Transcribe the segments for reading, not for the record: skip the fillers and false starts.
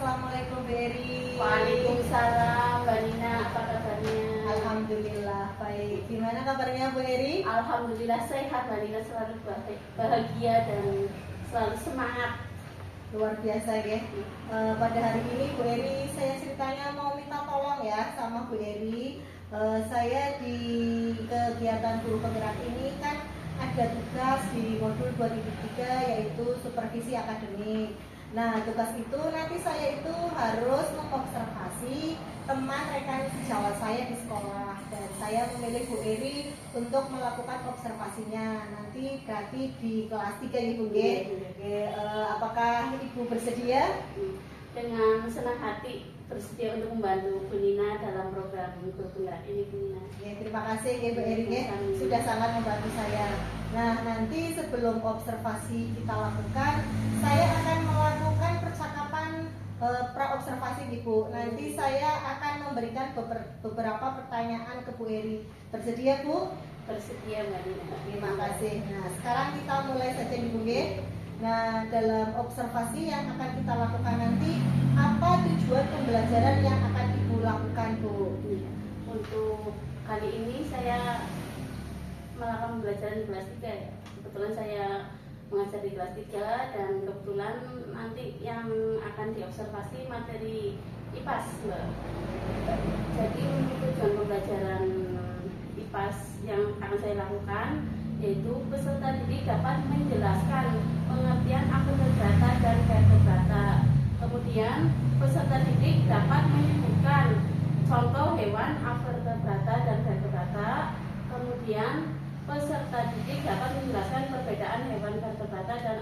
Assalamualaikum Bu Eri. Waalaikumsalam, Mbak Nina, apa kabarnya? Alhamdulillah baik. Gimana kabarnya Bu Eri? Alhamdulillah sehat, Mbak Nina, selalu bahagia dan selalu semangat. Luar biasa ya. Pada hari ini Bu Eri, saya ceritanya mau minta tolong ya sama Bu Eri. Saya di kegiatan guru penggerak ini kan ada tugas di modul 2003 yaitu supervisi akademik. Nah, tugas itu nanti saya itu harus mengobservasi teman rekan sejawat saya di sekolah, dan saya memilih Bu Eri untuk melakukan observasinya. Nanti berarti di kelas 3 Ibu G. Apakah Ibu bersedia? Dengan senang hati bersedia untuk membantu Bu Nina dalam program guru penggerak ini, Bu Nina. Ya, terima kasih ya Bu Eri sudah sangat membantu saya. Nah, nanti sebelum observasi kita lakukan, saya akan melakukan percakapan pra-observasi Ibu. Nanti saya akan memberikan beberapa pertanyaan ke Bu Eri. Bersedia Bu? Bersedia, Mbak Nina. Terima kasih. Nah, sekarang kita mulai saja Ibu G. Nah, dalam observasi yang akan kita lakukan nanti, apa tujuan pembelajaran yang akan Ibu lakukan Bu? Untuk kali ini saya melakukan pembelajaran di kelas 3 ya. Kebetulan saya mengajar di kelas 3 dan kebetulan nanti yang akan diobservasi materi IPAS, Mbak. Jadi untuk tujuan pembelajaran IPAS yang akan saya lakukan yaitu peserta didik dapat menjelaskan pengertian akuntabel dan vertebrata. Kemudian peserta didik dapat menyebutkan contoh hewan avertebrata dan vertebrata. Kemudian peserta didik dapat menjelaskan perbedaan hewan vertebrata dan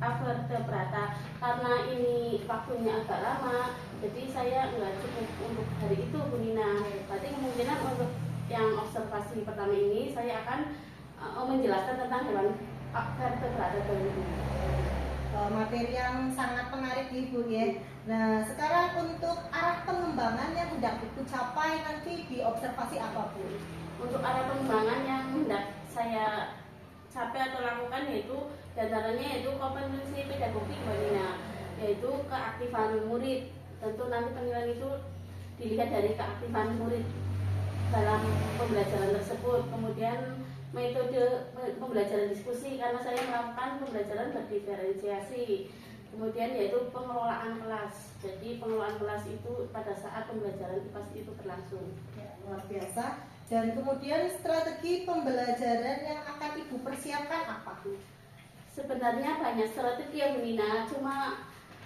avertebrata. Karena ini waktunya agak lama, jadi saya nggak cukup untuk hari itu, Bu Nina. Berarti kemungkinan untuk yang observasi pertama ini saya akan menjelaskan tentang hewan vertebrata dulu. Materi yang sangat menarik Ibu ya. Nah, sekarang untuk arah pengembangan yang hendak Ibu capai nanti di observasi apa Bu? Untuk arah pengembangan yang hendak saya capai atau lakukan yaitu diantaranya yaitu kompetensi pedagogik, Mbak Nina, yaitu keaktifan murid. Tentu nanti penilaian itu dilihat dari keaktifan murid dalam pembelajaran tersebut. Kemudian metode pembelajaran diskusi, karena saya melakukan pembelajaran berdiferensiasi. Kemudian yaitu pengelolaan kelas. Jadi pengelolaan kelas itu pada saat pembelajaran IPAS itu berlangsung. Ya, luar biasa. Dan kemudian strategi pembelajaran yang akan Ibu persiapkan apa? Sebenarnya banyak strategi ya Bu Nina, cuma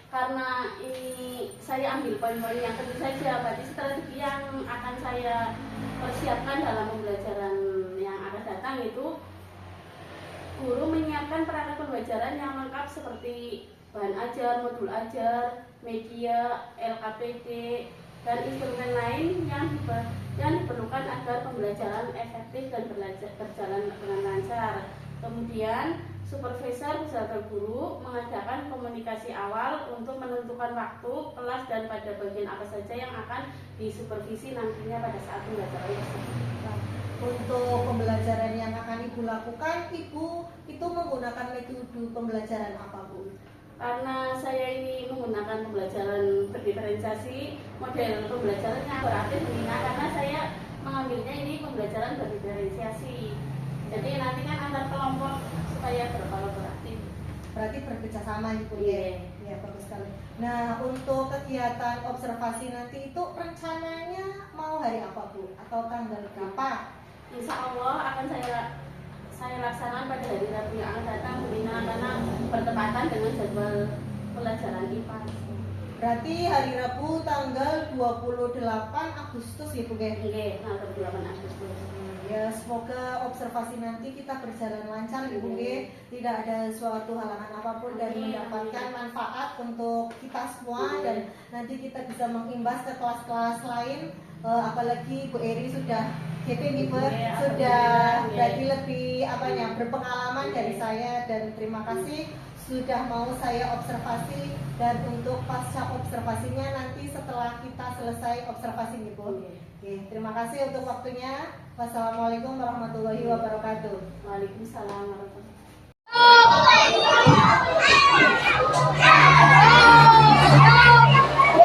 karena ini saya ambil poin-poin yang penting saja. Berarti strategi yang akan saya persiapkan dalam pembelajaran yang akan datang itu guru menyiapkan perangkat pembelajaran yang lengkap seperti bahan ajar, modul ajar, media, LKPD, dan instrumen lain yang diperlukan agar pembelajaran efektif dan berjalan dengan lancar. Kemudian supervisor beserta guru mengadakan komunikasi awal untuk menentukan waktu, kelas, dan pada bagian apa saja yang akan disupervisi nantinya pada saat pembelajaran tersebut. Untuk pembelajaran yang akan Ibu lakukan, Ibu itu menggunakan metode pembelajaran apa Bu? Karena saya ini menggunakan pembelajaran berdiferensiasi, model pembelajarannya kooperatif karena saya mengambilnya ini pembelajaran berdiferensiasi. Jadi nanti kan antar kelompok supaya berkolaboratif. Berarti bekerja sama Ibu ya? Ya, bagus sekali. Nah, untuk kegiatan observasi nanti itu rencananya mau hari apa Bu? Atau tanggal berapa? Insya Allah akan saya laksanakan pada hari Rabu yang akan datang, Bu Nina, karena bertepatan dengan jadwal pelajaran IPAS. Berarti hari Rabu tanggal 28 Agustus ya Bu ya? Oke, tanggal 28 Agustus. Ya, semoga observasi nanti kita berjalan lancar Ibu ya. Tidak ada suatu halangan apapun dan mendapatkan manfaat untuk kita semua, dan nanti kita bisa mengimbas ke kelas-kelas lain. Apalagi Bu Eri sudah GP sudah berarti lebih berpengalaman dari saya, dan terima kasih sudah mau saya observasi. Dan untuk pasca observasinya nanti setelah kita selesai observasi Ibu. Oke, terima kasih untuk waktunya. Wassalamualaikum warahmatullahi wabarakatuh. Waalaikumsalam warahmatullahi wabarakatuh.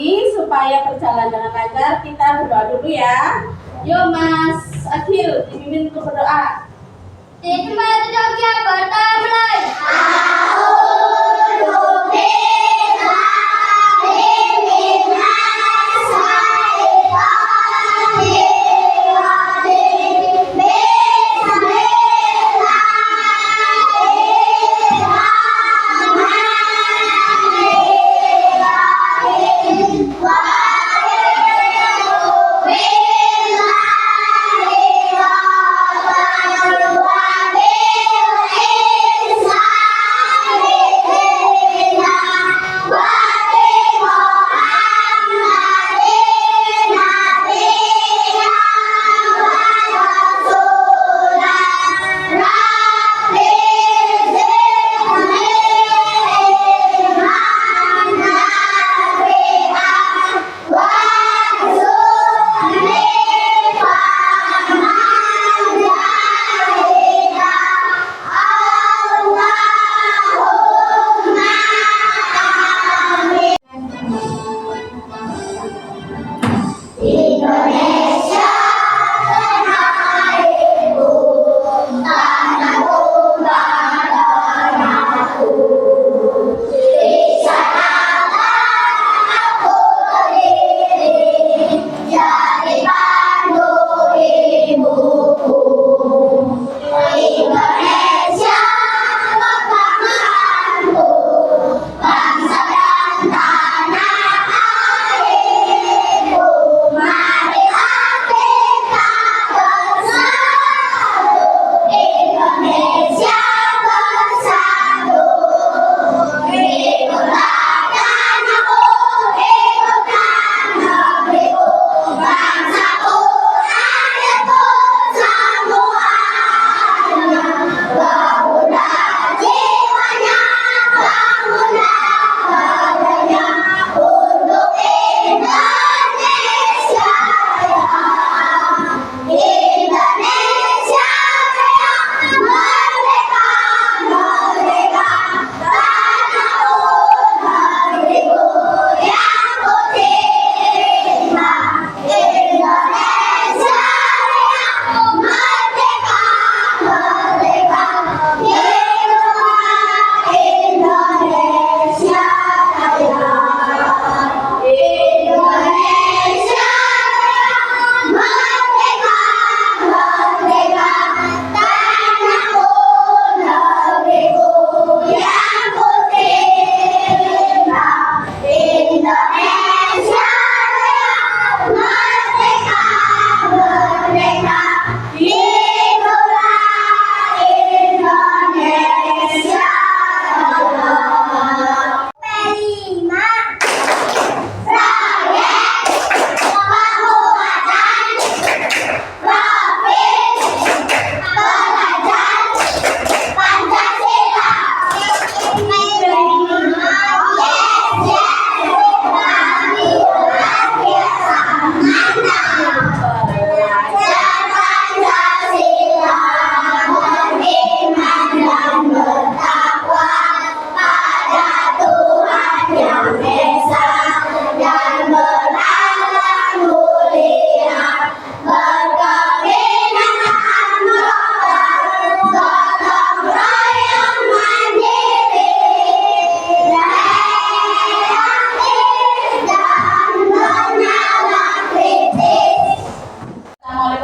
ini supaya berjalan dengan lancar, kita berdoa dulu ya. Yuk Mas Akil, dipimpin untuk berdoa.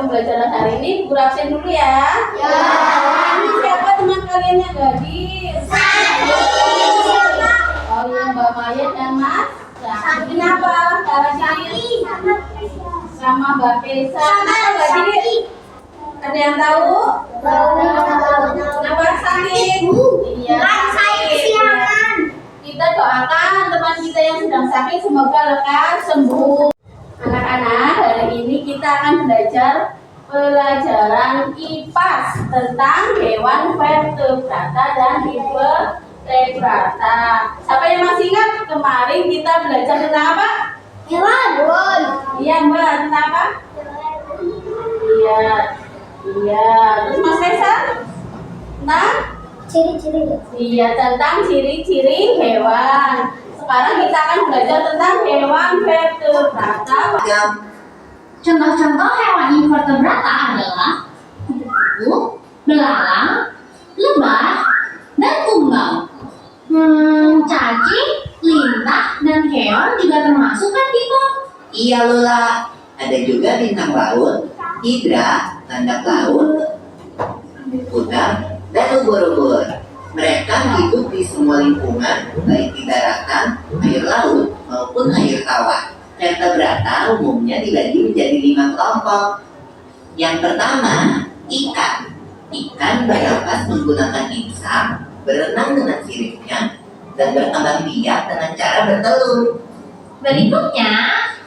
Pembelajaran hari ini guru absen dulu ya. Ya. Ini siapa teman kalian yang gak hadir? Oh iya, Mbak Maya dan Mas. Ini apa? Sari sama Mbak Pesa. Kenapa gak hadir? Ada yang tahu? Kenapa sakit? Iya. Sakit. Kita doakan teman kita yang sedang sakit semoga lekas sembuh. Anak-anak, hari ini kita akan belajar pelajaran IPAS tentang hewan vertebrata dan invertebrata. Siapa yang masih ingat kemarin kita belajar tentang apa? Hewan. Iya Mbak, tentang apa? Iya. Terus Mas Faisal? Tentang? Ciri-ciri. Iya, tentang ciri-ciri hewan. Sekarang kita akan belajar tentang hewan vertebrata. Contoh-contoh hewan invertebrata adalah kupu, belalang, lebah, dan kumbang. Cacing, lintah, dan keong juga termasuk kan, Tito? Iya Lula, ada juga bintang laut, hidra, landak laut, udang, dan ubur-ubur. Mereka hidup di semua lingkungan, baik di daratan, air laut, maupun air tawar. Vertebrata umumnya dibagi menjadi 5 kelompok. Yang pertama, ikan. Ikan bernapas menggunakan insang, berenang dengan siripnya, dan berkembang biak dengan cara bertelur. Berikutnya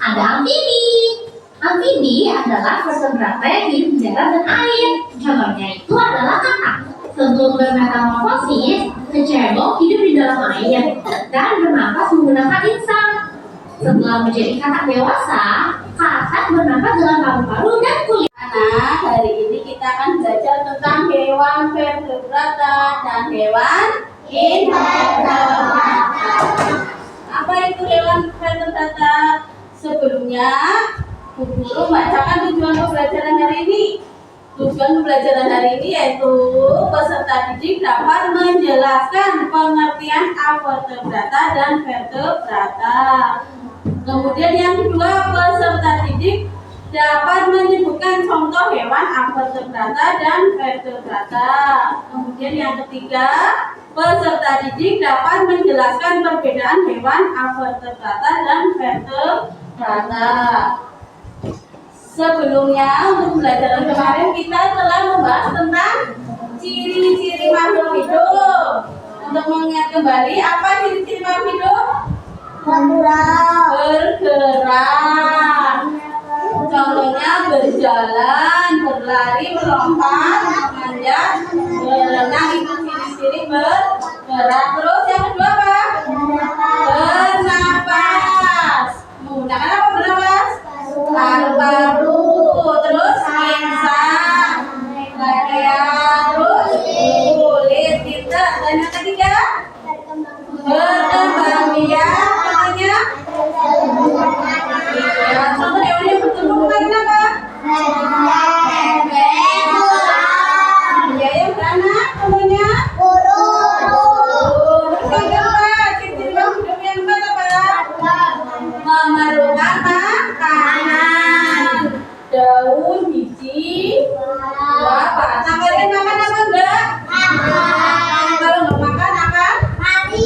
ada amfibi. Amfibi adalah vertebrata yang hidup di darat dan air. Contohnya itu adalah kakap. Sebelum bermetamorfosis, kecebong hidup di dalam air dan bernapas menggunakan insang. Setelah menjadi kakak dewasa, kakak bernapas dengan paru-paru dan kulit. Anak, hari ini kita akan belajar tentang hewan vertebrata dan hewan invertebrata. Apa itu hewan vertebrata? Sebelumnya, Bu Guru bacakan tujuan pembelajaran hari ini. Tujuan pembelajaran hari ini yaitu peserta didik dapat menjelaskan pengertian vertebrata dan vertebrata. Kemudian yang kedua, peserta didik dapat menyebutkan contoh hewan vertebrata dan vertebrata. Kemudian yang ketiga, peserta didik dapat menjelaskan perbedaan hewan vertebrata dan vertebrata. Sebelumnya, untuk pembelajaran kemarin kita telah membahas tentang ciri-ciri makhluk hidup. Untuk mengingat kembali, apa ciri-ciri makhluk hidup? Bergerak. Contohnya berjalan, berlari, melompat, memanjat, berenang, itu ciri-ciri bergerak. Terus yang kedua apa? Bernapas. Menggunakan apa bernapas? Paru-paru. Terus insang, rangkaian, terus kulit, titik. Dan yang ketiga berkembang biak. Contohnya contoh hewan yang bertumbuh kemarin apa? Ya, yang beranak contohnya burung. Terus yang keempat, ciri-ciri makhluk hidup yang keempat apa? Memerlukan makanan, daun, biji, buah, batang. Kalian makan apa enggak? Kalau nggak makan akan mati.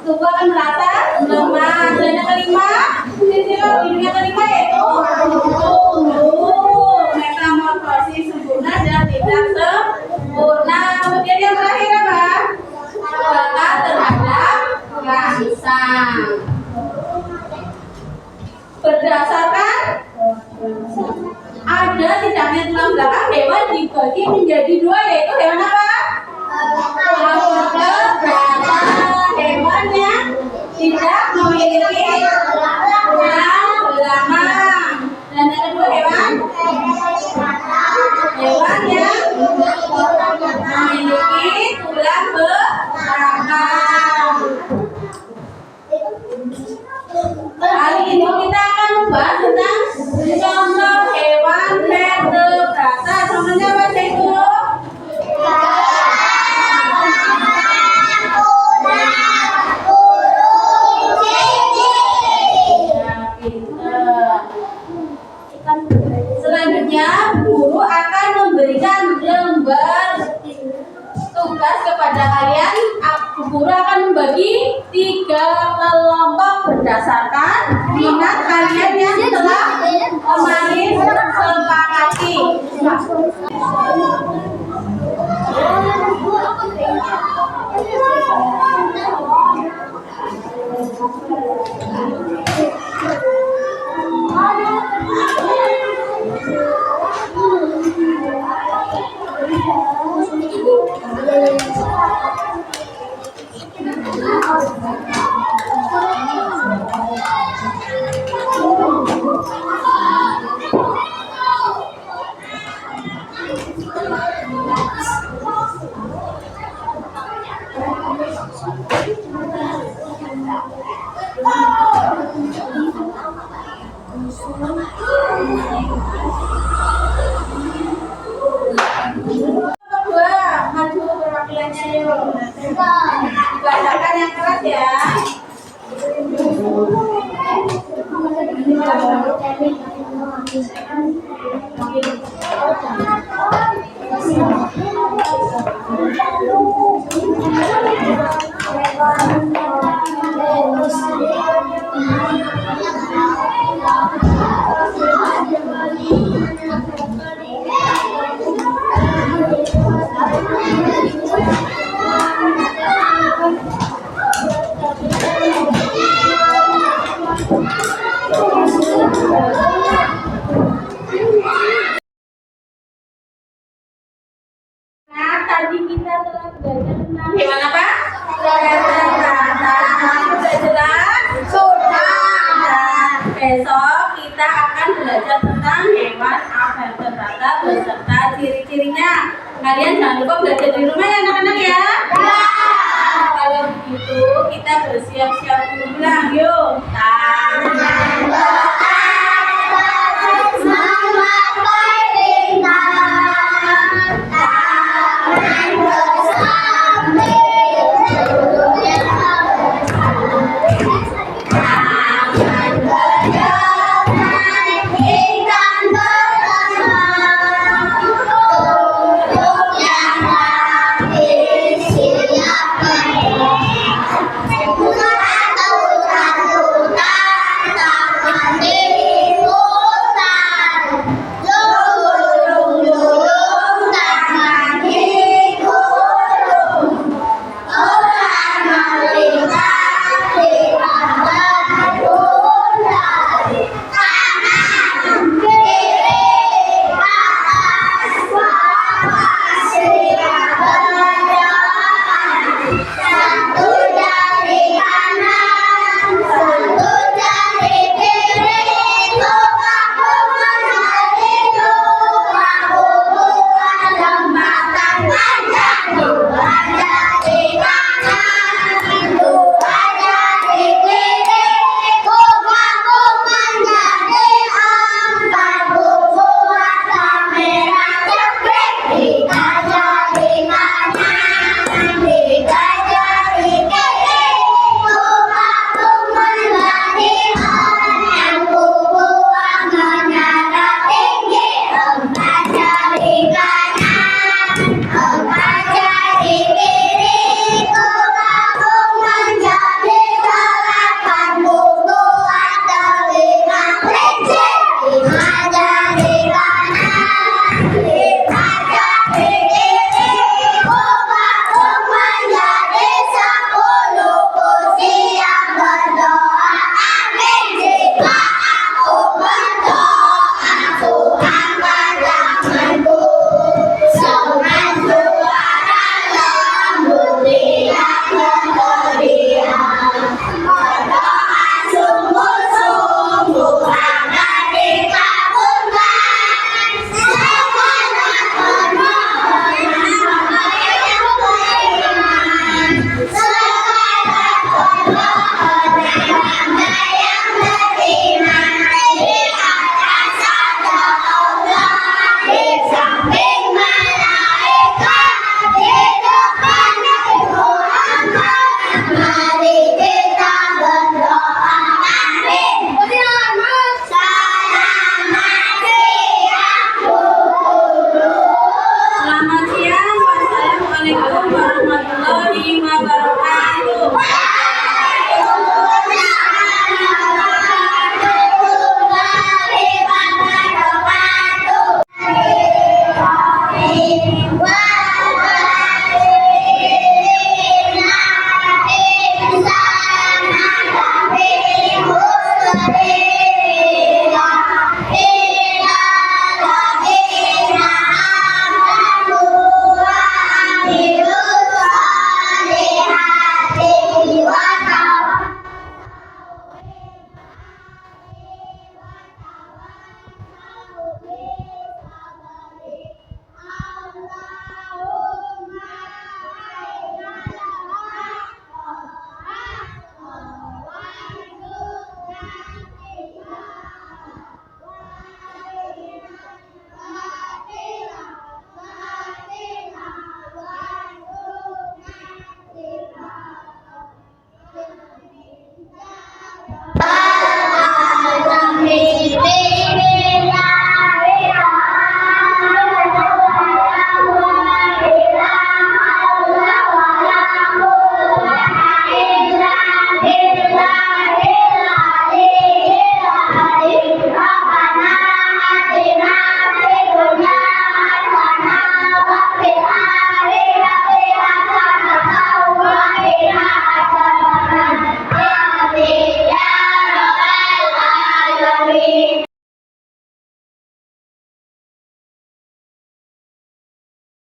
Tubuh akan merasa lemah. Dan yang kelima, ciri-ciri makhluk hidup yang kelima yaitu tumbuh, metamorfosis sempurna dan tidak sempurna. Kemudian yang terakhir apa? Peka terhadap rangsang. Berdasarkan ada tidaknya tulang belakang, hewan dibagi menjadi dua, yaitu hewan apa? Vertebrata, hewan yang tidak memiliki tulang belakang. Dan yang kedua hewan yang memiliki tulang belakang. Kali ini kita akan membahas tentang contoh hewan vertebrata. Contohnya apa itu? Selanjutnya, guru akan memberikan lembar tugas kepada kalian. Guru akan membagi 3 kelompok berdasarkan minat kalian yang telah kemarin sepakati. Dua, maju perwakilannya yuk. Dibacakan yang keras ya. Nah, tadi kita telah belajar tentang hewan apa? Sudah jelas? Sudah. Dan besok kita akan belajar tentang hewan vertebrata beserta ciri-cirinya. Kalian jangan lupa belajar di rumah ya anak-anak ya. Kalau begitu kita bersiap-siap pulang yuk.